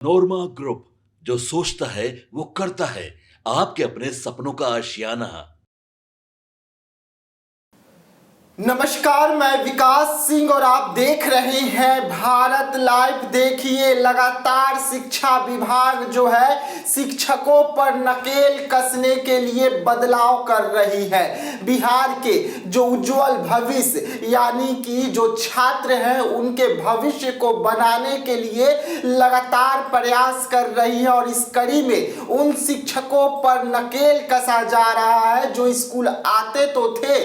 नोरमा group, जो सोचता है वो करता है। आपके अपने सपनों का आशियाना। नमस्कार, मैं विकास सिंह और आप देख रहे हैं भारत लाइव। देखिए, लगातार शिक्षा विभाग जो है शिक्षकों पर नकेल कसने के लिए बदलाव कर रही है। बिहार के जो उज्जवल भविष्य यानी कि जो छात्र हैं उनके भविष्य को बनाने के लिए लगातार प्रयास कर रही है और इस कड़ी में उन शिक्षकों पर नकेल कसा जा रहा है जो स्कूल आते तो थे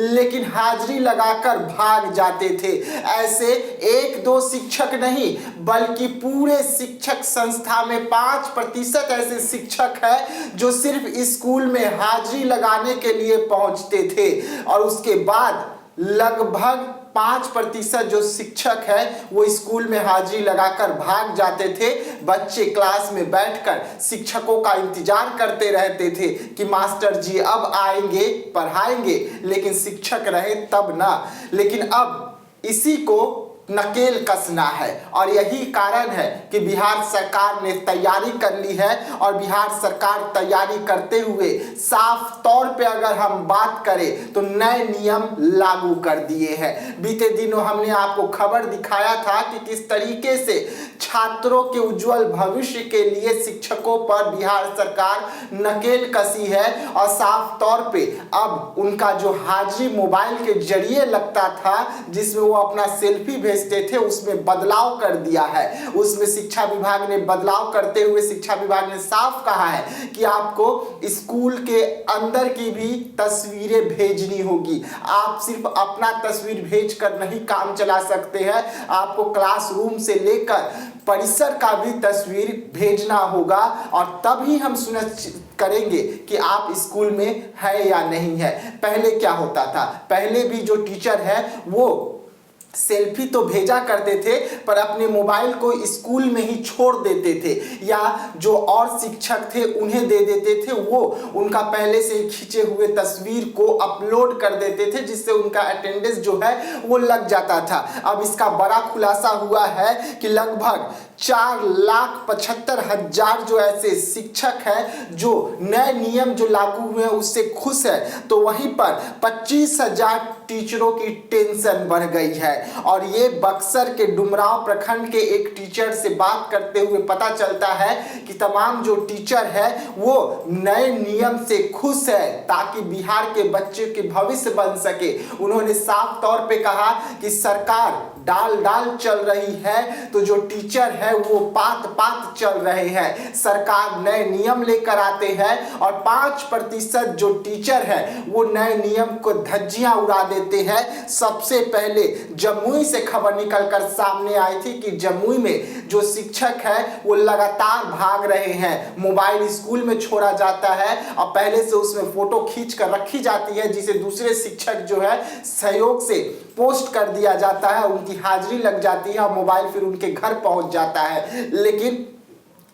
लेकिन हाजिरी लगाकर भाग जाते थे। ऐसे एक दो शिक्षक नहीं बल्कि पूरे शिक्षक संस्था में 5% ऐसे शिक्षक हैं जो सिर्फ स्कूल में हाजिरी लगाने के लिए पहुंचते थे और उसके बाद लगभग 5% जो शिक्षक है वो स्कूल में हाजिरी लगाकर भाग जाते थे। बच्चे क्लास में बैठकर शिक्षकों का इंतजार करते रहते थे कि मास्टर जी अब आएंगे पढ़ाएंगे, लेकिन शिक्षक रहे तब ना। लेकिन अब इसी को नकेल कसना है और यही कारण है कि बिहार सरकार ने तैयारी कर ली है और बिहार सरकार तैयारी करते हुए साफ तौर पे अगर हम बात करें तो नए नियम लागू कर दिए हैं। बीते दिनों हमने आपको खबर दिखाया था कि किस तरीके से छात्रों के उज्जवल भविष्य के लिए शिक्षकों पर बिहार सरकार नकेल कसी है और साफ तौर पे अब उनका जो हाजिरी मोबाइल के जरिए लगता था जिसमें वो अपना सेल्फी भेजते थे उसमें बदलाव कर दिया है। उसमें शिक्षा विभाग ने बदलाव करते हुए शिक्षा विभाग ने साफ कहा है कि आपको स्कूल के अंदर की भी तस्वीरें भेजनी होगी। आप सिर्फ अपना तस्वीर भेजकर नहीं काम चला सकते हैं, आपको क्लासरूम से लेकर परिसर का भी तस्वीर भेजना होगा और तभी हम सुनिश्चित करेंगे कि आप स्कूल में है या नहीं है। पहले क्या होता था, पहले भी जो टीचर है वो सेल्फी तो भेजा करते थे पर अपने मोबाइल को स्कूल में ही छोड़ देते थे या जो और शिक्षक थे उन्हें दे देते थे, वो उनका पहले से खींचे हुए तस्वीर को अपलोड कर देते थे जिससे उनका अटेंडेंस जो है वो लग जाता था। अब इसका बड़ा खुलासा हुआ है कि लगभग 4,75,000 जो ऐसे शिक्षक हैं जो नए नियम जो लागू हुए हैं उससे खुश है, तो वहीं पर 25,000 टीचरों की टेंशन बढ़ गई है। और ये बक्सर के डुमरांव प्रखंड के एक टीचर से बात करते हुए पता चलता है कि तमाम जो टीचर है वो नए नियम से खुश है ताकि बिहार के बच्चे के भविष्य बन सके। उन्होंने साफ तौर पे कहा कि सरकार डाल डाल चल रही है तो जो टीचर है वो पात पात चल रहे हैं। सरकार नए नियम लेकर आते हैं और 5% जो टीचर है वो नए नियम को धज्जियां उड़ा देते हैं। सबसे पहले जमुई से खबर निकलकर सामने आई थी कि जमुई में जो शिक्षक है वो लगातार भाग रहे हैं। मोबाइल स्कूल में छोड़ा जाता है और पहले से उसमें फोटो खींच कर रखी जाती है जिसे दूसरे शिक्षक जो है सहयोग से पोस्ट कर दिया जाता है, उनकी हाजिरी लग जाती है और मोबाइल फिर उनके घर पहुंच जाता है। लेकिन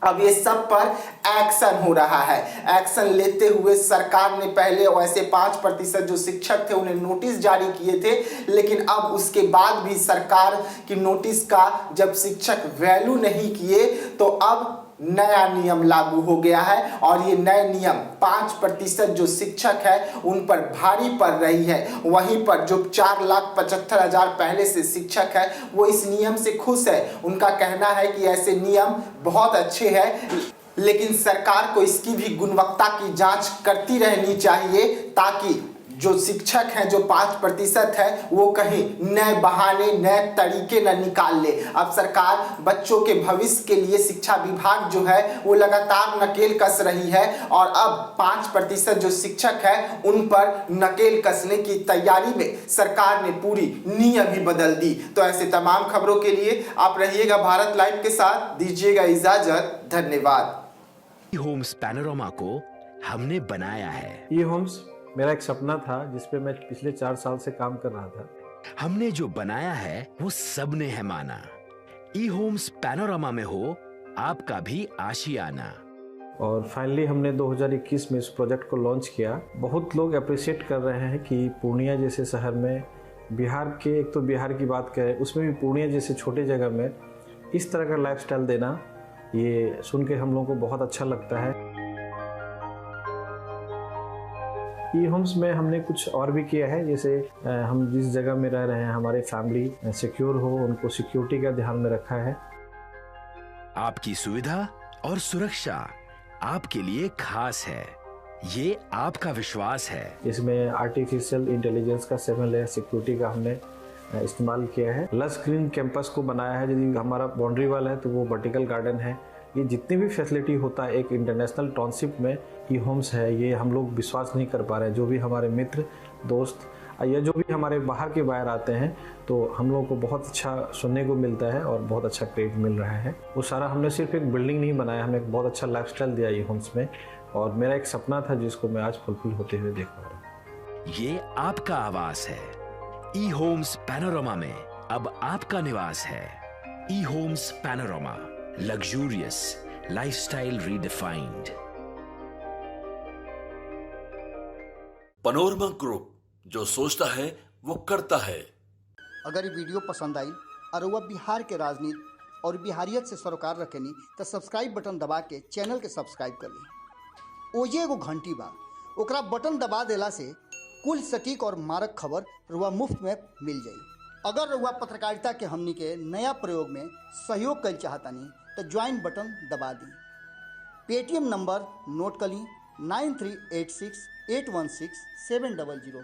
अब ये सब पर एक्शन हो रहा है। एक्शन लेते हुए सरकार ने पहले वैसे 5% जो शिक्षक थे उन्हें नोटिस जारी किए थे, लेकिन अब उसके बाद भी सरकार की नोटिस का जब शिक्षक वैल्यू नहीं किए तो अब नया नियम लागू हो गया है और ये नए नियम 5% जो शिक्षक है उन पर भारी पड़ रही है। वहीं पर जो 4,75,000 पहले से शिक्षक है वो इस नियम से खुश है। उनका कहना है कि ऐसे नियम बहुत अच्छे हैं लेकिन सरकार को इसकी भी गुणवत्ता की जांच करती रहनी चाहिए ताकि जो शिक्षक हैं जो 5% है वो कहीं नए बहाने नए तरीके न निकाल ले। अब सरकार बच्चों के भविष्य के लिए शिक्षा विभाग जो है वो लगातार नकेल कस रही है और अब 5% जो शिक्षक है उन पर नकेल कसने की तैयारी में सरकार ने पूरी नीयत ही बदल दी। तो ऐसे तमाम खबरों के लिए आप रहिएगा भारत लाइव के साथ, दीजिएगा इजाजत, धन्यवाद। होम्स पैनोरामा को हमने बनाया है। ये होम्स मेरा एक सपना था जिस पे मैं पिछले 4 साल से काम कर रहा था। हमने जो बनाया है वो सबने है माना। ई होम्स पैनोरामा में हो आपका भी आशियाना। और फाइनली हमने 2021 में इस प्रोजेक्ट को लॉन्च किया। बहुत लोग अप्रिशिएट कर रहे हैं कि पूर्णिया जैसे शहर में बिहार के, एक तो बिहार की बात करें उसमें भी पूर्णिया जैसे छोटे जगह में इस तरह का लाइफस्टाइल देना ये सुन के हम लोगों को बहुत अच्छा लगता है। ई होम्स में हमने कुछ और भी किया है, जैसे हम जिस जगह में रह रहे हैं हमारे फैमिली सिक्योर हो, उनको सिक्योरिटी का ध्यान में रखा है। आपकी सुविधा और सुरक्षा आपके लिए खास है, ये आपका विश्वास है। इसमें आर्टिफिशियल इंटेलिजेंस का 7 लेयर सिक्योरिटी का हमने इस्तेमाल किया है। लस ग्रीन कैंपस को बनाया है, यदि हमारा बाउंड्री वाल है तो वो वर्टिकल गार्डन है। ये जितनी भी फैसिलिटी होता है एक इंटरनेशनल टाउनशिप में ई होम्स है, ये हम लोग विश्वास नहीं कर पा रहे हैं। जो भी हमारे मित्र दोस्त या जो भी हमारे बाहर के बाहर आते हैं तो हम लोगों को बहुत अच्छा सुनने को मिलता है और बहुत अच्छा क्रेडिट मिल रहा है। वो सारा हमने सिर्फ एक बिल्डिंग नहीं बनाया, हमने एक बहुत अच्छा लाइफस्टाइल दिया ई होम्स में, और मेरा एक सपना था जिसको मैं आज फुलफिल होते हुए देख पा रहा हूँ। ये आपका आवास है। ई होम्स पैनोरामा में अब आपका निवास है। E homes Panorama, luxurious lifestyle redefined. Panorama group, जो सोचता है वो करता है। अगर ये वीडियो पसंद आई और वह बिहार के राजनीति और बिहारियत से सरोकार रखेनी तो सब्सक्राइब बटन दबा के चैनल के सब्सक्राइब कर ली। ओजे एगो घंटी बा, ओकरा बटन दबा देला से कुल सटीक और मारक खबर रुआ मुफ्त में मिल जाई। अगर रुआ पत्रकारिता के हमनी के नया प्रयोग में सहयोग कर चाहतानी तो ज्वाइन बटन दबा दी। पेटीएम नंबर नोट कर ली 9386816700।